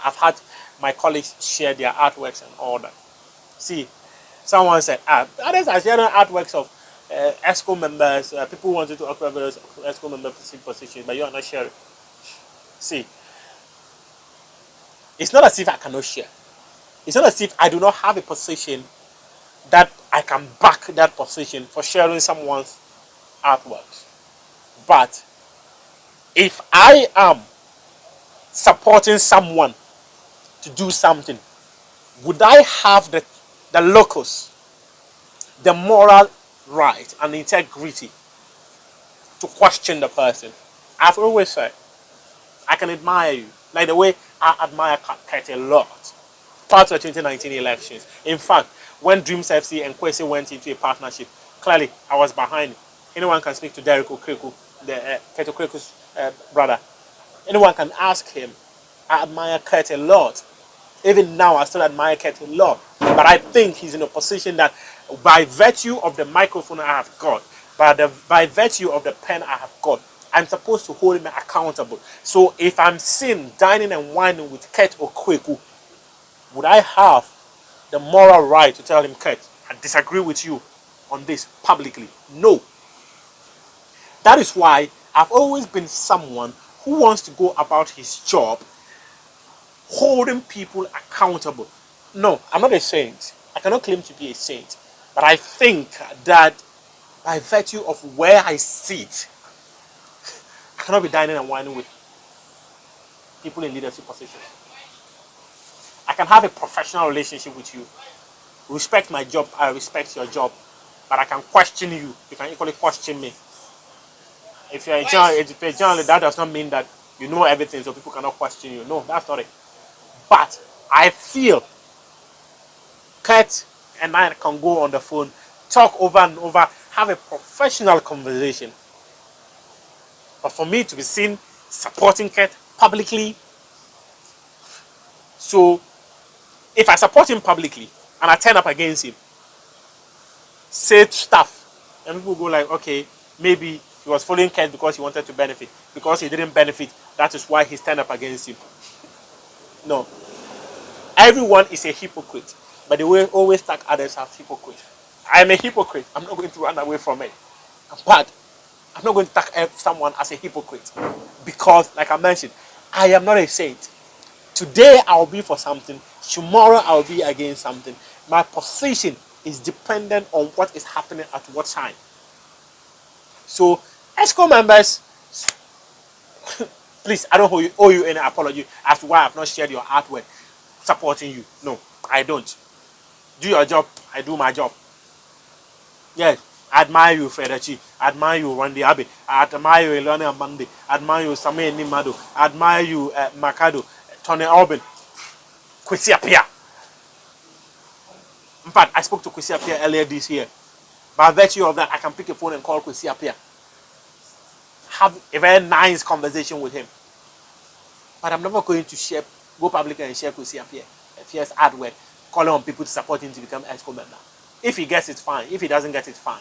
I've had my colleagues share their artworks and all that. See, someone said, others are sharing artworks of ESCO members, people who wanted to occupy various ESCO member positions, but you are not sharing. See, it's not as if I cannot share. It's not as if I do not have a position that I can back that position for sharing someone's artworks. But if I am supporting someone to do something, would I have the locus, the moral right and integrity to question the person? I've always said, I can admire you, like the way I admire Kurt a lot. Part of the 2019 elections. In fact, when Dreams FC and Kwesi went into a partnership, clearly I was behind it. Anyone can speak to Derek Okreku, the Kurt Okreku's brother. Anyone can ask him. I admire Kurt a lot. Even now, I still admire Kurt a lot. But I think he's in a position that, by virtue of the microphone I have got, by virtue of the pen I have got, I'm supposed to hold him accountable. So if I'm seen dining and wining with Kurt Okreku, would I have the moral right to tell him, Kurt, I disagree with you on this publicly? No. That is why I've always been someone who wants to go about his job holding people accountable. No, I'm not a saint. I cannot claim to be a saint. But I think that by virtue of where I sit, I cannot be dining and wining with people in leadership positions. I can have a professional relationship with you. Respect my job, I respect your job. But I can question you. You can equally question me. If you're a journalist, that does not mean that you know everything so people cannot question you. No, that's not it. But I feel Kurt and I can go on the phone, talk over and over, have a professional conversation. But for me to be seen supporting Kurt publicly, so if I support him publicly and I turn up against him, say stuff, and people go like, okay, maybe he was following Kurt because he wanted to benefit. Because he didn't benefit, that is why he turned up against him. No. Everyone is a hypocrite, but they will always tag others as hypocrites. I am a hypocrite. I'm not going to run away from it. But I'm not going to tag someone as a hypocrite. Because, like I mentioned, I am not a saint. Today I will be for something. Tomorrow I will be against something. My position is dependent on what is happening at what time. So, ESCO members, please, I don't owe you any apology as to why I have not shared your artwork supporting you. No, I don't. Do your job, I do my job. Yes, I admire you, Fedachi. I admire you, Randy Abe. I admire you, Elena Mande. I admire you, Samuel Nimado. I admire you, Makado, Tony Albin, Kwesi Appiah. In fact, I spoke to Kwesi Appiah earlier this year. By virtue of that, I can pick a phone and call Kwesi Appiah. Have a very nice conversation with him. But I'm never going to go public and share Kwesi Appiah. If he has artwork, calling on people to support him to become ESCO member. If he gets it, fine. If he doesn't get it, fine.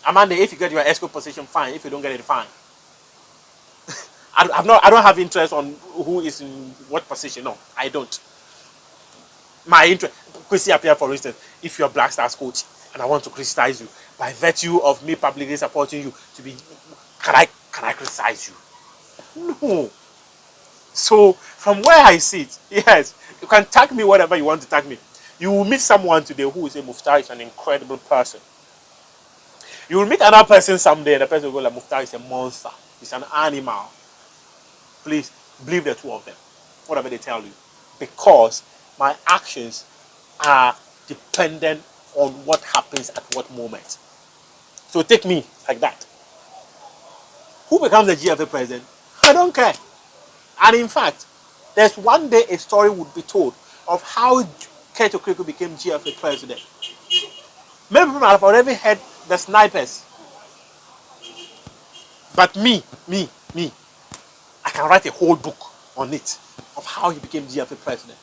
Amanda, if you get your ESCO position, fine. If you don't get it, fine. I don't have interest on who is in what position. No, I don't. My interest, Kwesi Appiah, for instance, if you're Black Stars coach and I want to criticize you, by virtue of me publicly supporting you, can I criticize you? No. So from where I sit, yes, you can tag me whatever you want to tag me. You will meet someone today who will say Muftawu is an incredible person. You will meet another person someday and the person will go like, Muftawu is a monster. He's an animal. Please believe the two of them, whatever they tell you. Because my actions are dependent on what happens at what moment. So take me like that. Who becomes the GFA president? I don't care. And in fact, there's one day a story would be told of how Kurt Okreku became GFA president. Many people have already heard the snipers. But me, I can write a whole book on it of how he became GFA president.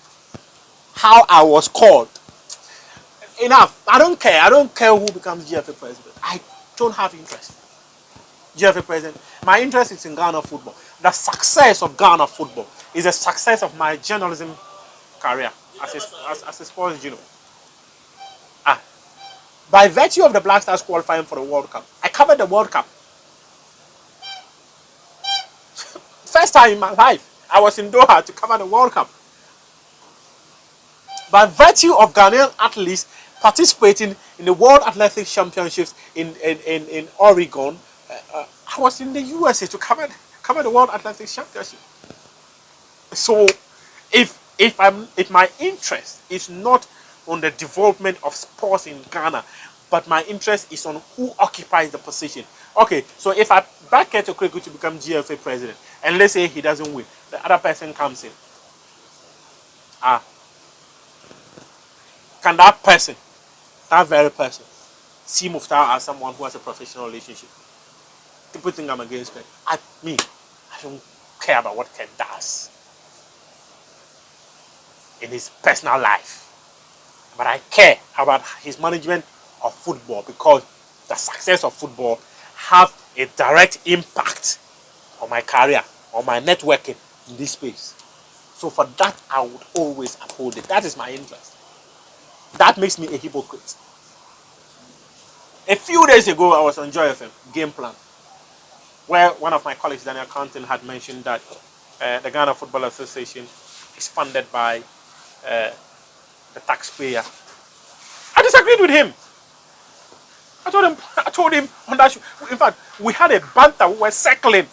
How I was called. Enough. I don't care. I don't care who becomes GFA president. I don't have interest. GFA president. My interest is in Ghana football. The success of Ghana football is the success of my journalism career as a sports journal. By virtue of the Black Stars qualifying for the World Cup, I covered the World Cup. First time in my life, I was in Doha to cover the World Cup. By virtue of Ghanaian athletes participating in the World Athletics Championships in Oregon, I was in the USA to cover the World Athletics Championship. So, if my interest is not on the development of sports in Ghana, but my interest is on who occupies the position. Okay, so if I back Keto Kreku to become GFA president, and let's say he doesn't win, the other person comes in. Can that person, that very person, see Muftawu as someone who has a professional relationship? People think I'm against Ken. I don't care about what Ken does in his personal life. But I care about his management of football, because the success of football have a direct impact on my career, on my networking in this space. So for that, I would always uphold it. That is my interest. That makes me a hypocrite. A few days ago, I was on Joy FM, Game Plan, where one of my colleagues, Daniel Canton, had mentioned that the Ghana Football Association is funded by the taxpayer. I disagreed with him. I told him on that show. In fact, we had a banter. We were circling.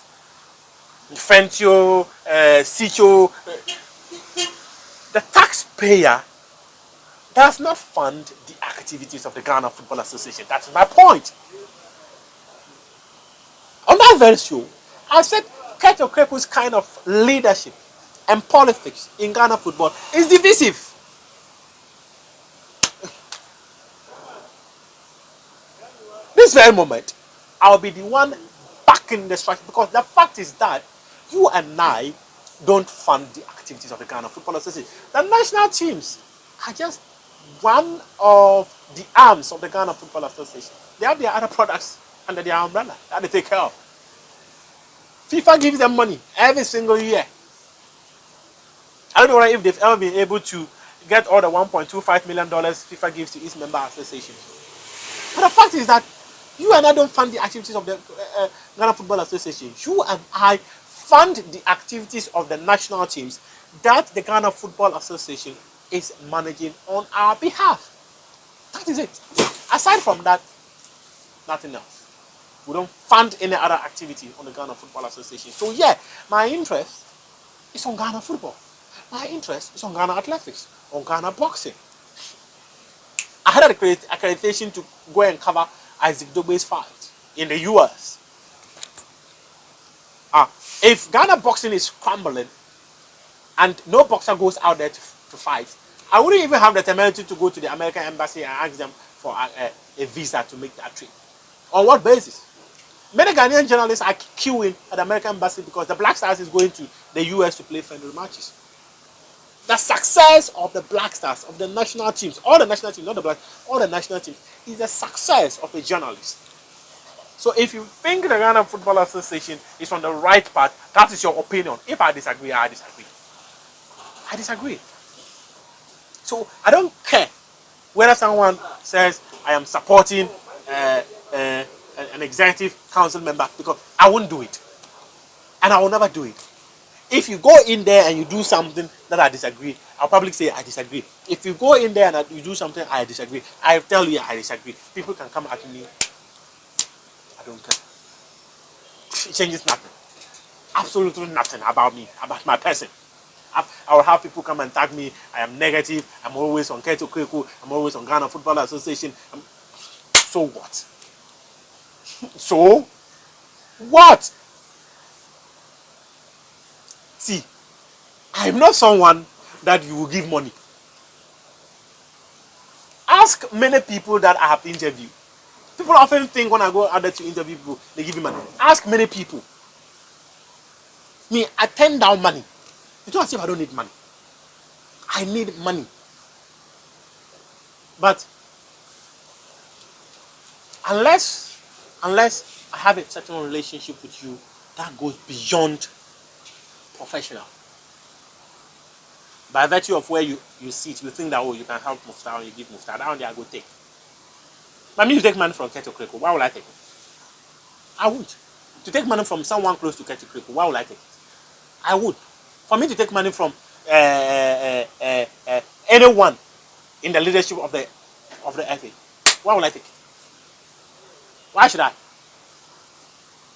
Fentio, Sicho. The taxpayer does not fund the activities of the Ghana Football Association. That's my point. On that very show, I said Keto Kreku's kind of leadership and politics in Ghana football is divisive. This very moment, I'll be the one backing the strike, because the fact is that you and I don't fund the activities of the Ghana Football Association. The national teams are just one of the arms of the Ghana Football Association. They have their other products under their umbrella that they take care of. FIFA gives them money every single year. I don't know if they've ever been able to get all the $1.25 million FIFA gives to its member associations. But the fact is that you and I don't fund the activities of the Ghana Football Association. You and I fund the activities of the national teams that the Ghana Football Association is managing on our behalf. That is it. Aside from that, nothing else. We don't fund any other activity on the Ghana Football Association. So yeah, my interest is on Ghana football. My interest is on Ghana athletics, on Ghana boxing. I had accreditation to go and cover Isaac Dogbe's fight in the US. If Ghana boxing is crumbling and no boxer goes out there to fight, I wouldn't even have the temerity to go to the American embassy and ask them for a visa to make that trip. On what basis? Many Ghanaian journalists are queuing at the American embassy because the Black Stars is going to the US to play friendly matches. The success of the Black Stars, of the national teams, all the national teams, not the Black, all the national teams, is the success of a journalist. So if you think the Ghana Football Association is on the right path, that is your opinion. If I disagree, I disagree. I disagree. So I don't care whether someone says I am supporting an executive council member, because I won't do it. And I will never do it. If you go in there and you do something that I disagree, I'll probably say I disagree. If you go in there and you do something I disagree, I'll tell you I disagree. People can come at me. I don't care. It changes nothing. Absolutely nothing about me, about my person. I will have people come and tag me. I am negative. I'm always on Keto Kreku. I'm always on Ghana Football Association. So what? So what? See, I'm not someone that you will give money. Ask many people that I have interviewed. People often think when I go out there to interview people, they give me money. Ask many people. Me, I turn down money. It's not as if I don't need money. I need money. But unless I have a certain relationship with you that goes beyond professional, by virtue of where you sit, you think that, oh, you can help Muftawu and you give Muftawu. That one day I go take. But me, you take money from Keto Kreko, why would I take it? I would. To take money from someone close to Keto Kreko, why would I take it? I would. For me to take money from anyone in the leadership of the FA, why would I take it? Why should I?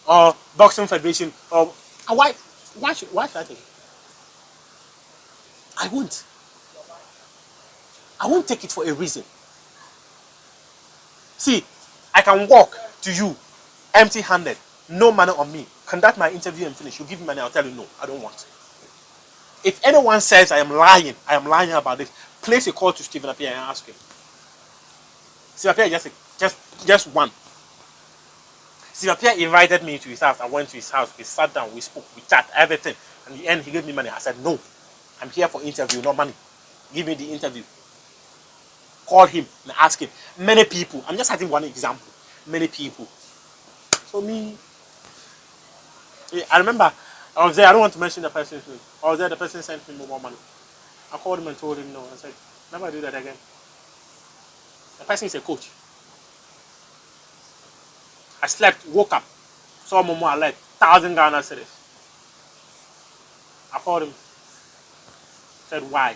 Or Boxing Federation, or why should I take it? I won't. I won't take it for a reason. See, I can walk to you empty-handed, no money on me, conduct my interview and finish. You give me money, I'll tell you no, I don't want. If anyone says I am lying about this, place a call to Stephen Appiah and ask him. Stephen Appiah just one. Stephen Appiah invited me to his house. I went to his house. We sat down. We spoke. We chat everything. And in the end, he gave me money. I said, no. I'm here for interview, not money. Give me the interview. Call him and ask him. Many people. I'm just citing one example. Many people. So me. I remember I was there. I don't want to mention the person's name. I was there. The person sent me more money. I called him and told him no. I said, never do that again. The person is a coach. I slept, woke up, saw Momo alert, 1,000 Ghana cedis. I called him, said why?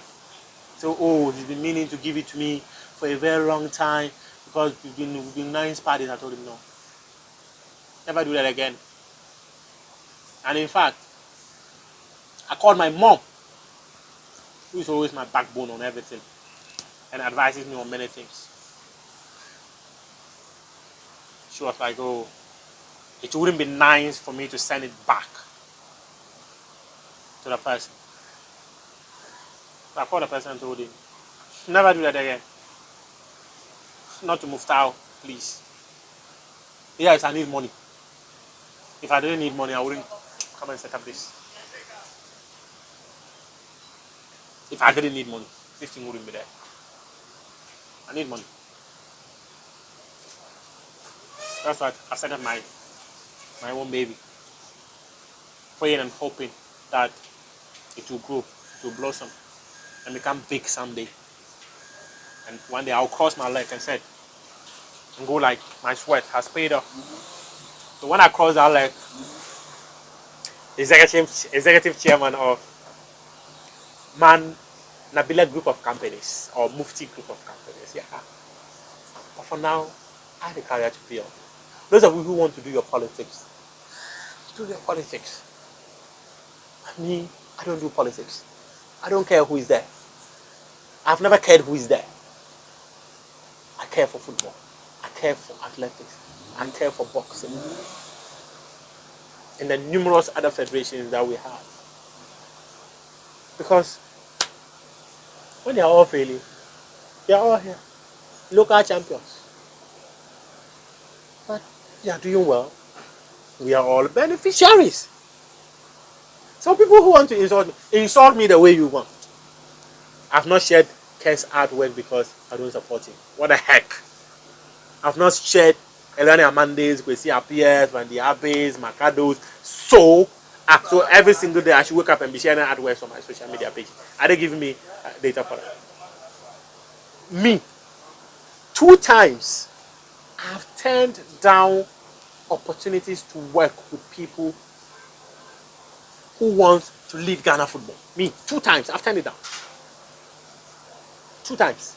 So, oh, he's been meaning to give it to me for a very long time because we've been nice parties. I told him no. Never do that again. And in fact, I called my mom, who is always my backbone on everything, and advises me on many things. She was like, oh, it wouldn't be nice for me to send it back to the person. So I called the person and told him, never do that again. Not to Muftawu, please. Yes, I need money. If I didn't need money, I wouldn't come and set up this. If I didn't need money, this thing wouldn't be there. I need money. That's why I set up my own baby. Praying and hoping that it will grow, it will blossom, and become big someday. And one day I'll cross my leg and say, and go like my sweat has paid off. So when I cross that leg, executive chairman of Nabila Group of Companies or Mufti Group of Companies, yeah. But for now, I have a career to build. Those of you who want to do your politics, do your politics. Me, I don't do politics. I don't care who is there. I've never cared who is there. I care for football. I care for athletics. I care for boxing. And the numerous other federations that we have. Because when they are all failing, they are all here. Local champions. But they are doing well. We are all beneficiaries. Some people who want to insult me the way you want. I've not shared Ken's artwork because I don't support him. What the heck? I've not shared Elani Amande's, Kwesi Appiah's, Randy Abe's, Makado's. So every single day I should wake up and be sharing artworks on my social media page. Are they giving me data for that? Me, 2 times I've turned down opportunities to work with people who want to lead Ghana football. Me, 2 times I've turned it down. 2 times.